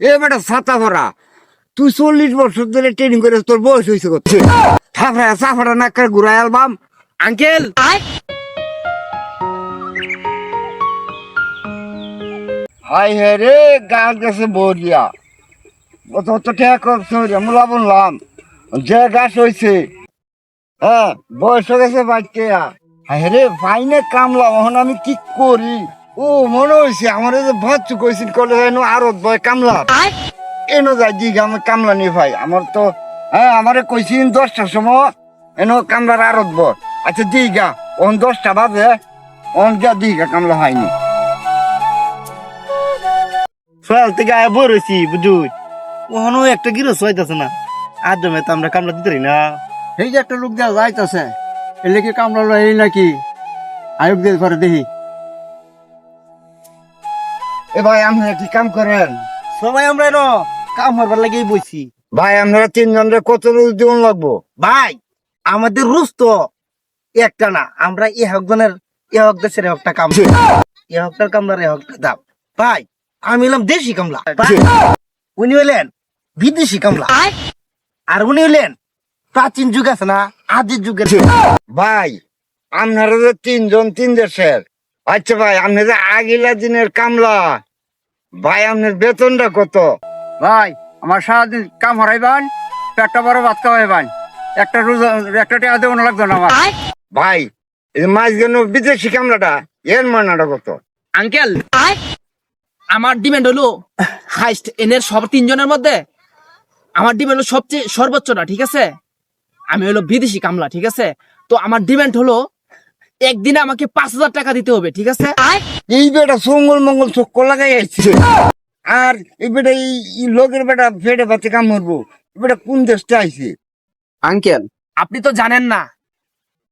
এ বেটা ছাতা ভরা, তুই 40 বছর ধরে ট্রেনিং করে তোর বয়স হয়েছে করছে থাপড়া চাফাটা না করে ঘুরাই অ্যালবাম। আঙ্কেল হাই হে রে, গাছ গেছে বরিয়া অত ঠেক মূলা বললাম যে গাছ হয়েছে। হ্যাঁ বয়স হয়ে গেছে বাচ্চা। হাই রে ভাইনে কামলাম, এখন আমি কি করি? ও মনে হয়েছে আমার যে ভাচ্ছু কইছিল কলে আরত বয় কামলা এনো যাই দিঘ আমি কামলা নিয়ে ভাই আমার তো। হ্যাঁ আমারে কইছিন 10টার সময় এনো কামলার আরত বয়। আচ্ছা দিঘা ওন 10টা বাজে, ওন যা দিঘা কামলা হয়নি। সকাল থেকে আয় বই রয়েছি বুঝুই, ওখানে একটা গিরো হইতেছে না। আর জমে তো আমরা কামলা দিতে পারি না। এই যে একটা লোক দেওয়া যাইতেছে, এলে কি কামড়ালো এই নাকি আয়োগ দিয়ে করে দেখি। এ ভাই আপনারা কি কাম করেন? সবাই আমরা এনো কাম হবার লাগেই বইছি। ভাই আপনারা 3জনের কত দিন লাগবো? ভাই আমাদের রুজ তো একটা না, আমরা এ হকজনের এ হক দেশের হকটা কাম, এ হকটার কামলার এ হকটা দাম। ভাই আমি হলাম দেশি কামলা, উনি হইলেন বিদেশি কামলা, আর উনি হইলেন প্রাচীন যুগ আছে না, আদির যুগের। ভাই আপনারা যে 3জন 3 দেশের। আচ্ছা ভাই আপনি যে আগিলা দিনের কামলা, ভাই আপনার বেতনটা কত? ভাই আমার সারাদিন কাম হরাইবান, পেটটা বড় ভাত খাওয়াইবান, একটা রোজ একটা টাকা দেবো না লাগতো না আমার। ভাই এই মাছ গেল বিদেশি কামলাটা এর মানাটা কত? আঙ্কেল আমার ডিমান্ড হলো হাইস্ট এনের সব 3জনের মধ্যে আমার ডিমান্ড হলো সবচেয়ে সর্বোচ্চটা, ঠিক আছে? আমি হলো বিদেশি কামলা, ঠিক আছে? তো আমার ডিমান্ড হলো একদিনে আমাকে 5,000 টাকা দিতে হবে, ঠিক আছে? এই বেটা সঙ্গল মঙ্গল চক্ক লাগাই আসছে, আর এই বেটা এই লোকের বেটা ফেটে পাচ্ছে কাম করবো। এই বেটা কোন দেশটা আইছে? আঙ্কেল আপনি তো জানেন না,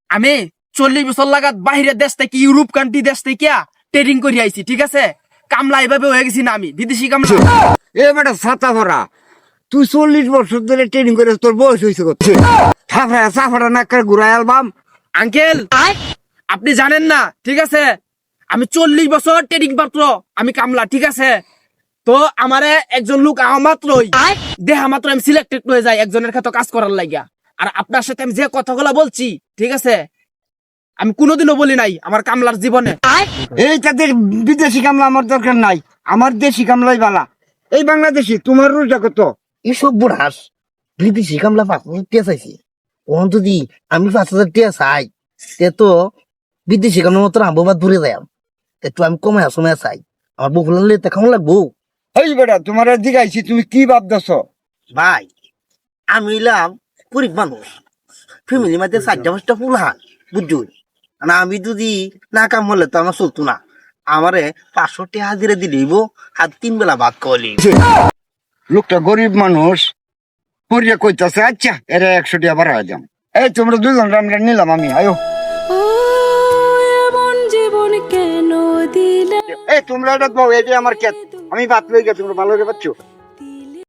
আমি 40 বছর লাগাত বাহিরের দেশ থেকে, ইউরোপ কান্ট্রি দেশ থেকে ট্রেডিং করে আইছি, ঠিক আছে? কামলা এভাবে হয়ে গেছি না, আমি বিদেশি কামলা। এ বেটা ছাতা ভরা, তুই 40 বছর ধরে ট্রেনিং করে তোর বয়স হয়েছে করছে থাপড়া চাফাটা না করে ঘুরাই অ্যালবাম। আঙ্কেল আপনি জানেন না, ঠিক আছে? আমি 40 বছর ট্রেনিং পাত্র, আমি কামলা, ঠিক আছে? তো আমারে একজন লোক মাত্রই দেহা মাত্র আমি সিলেক্টেড হয়ে যাই একজনের ক্ষেত্রে কাজ করার লাগিয়া। আর আপনার সাথে আমি যে কথাগুলো বলছি, ঠিক আছে, আমি কোনোদিনও বলি নাই আমার কামলার জীবনে। এই তাদের বিদেশি কামলা আমার দরকার নাই, আমার দেশি কামলাই বালা। এই বাংলাদেশি তোমার রোজা কত? এসব বুড়াস বিদেশি কামলা 5,000 টিয়া চাইছি। ওখান যদি আমি 5,000 টিয়া চাই, সে তো বিদেশি কামলার মতো আবহাওয়া দূরে যায়। একটু আমি কমে সময় চাই, আমার বউ ফুলালে তো কেমন লাগবো? এই বেটা তোমার জিগাইছি, তুমি কি ভাবতেছ? ভাই আমি হইলাম গরিব মানুষ, ফ্যামিলি মধ্যে 4টা-5টা ফুলহান, বুঝুন না? আমি যদি না কাম হলে তো আমার চলতো না। আমারে 500 টাকা হাজিরা দিলেইব, আর 3 বেলা ভাত খাওয়ালি। লোকটা গরিব মানুষ, পড়িয়া কইতাছে আচ্ছা এরা 100 টাকা বাড়া যাম। এই তোমরা 2জন আমরা নিলাম, আমি আয়ো। জীবন কেন দিলা? এই তোমরা এটা পাও, এই যে আমার ক্ষেত, আমি ভাত লই গে, তোমরা ভালো করে পাচ্ছ।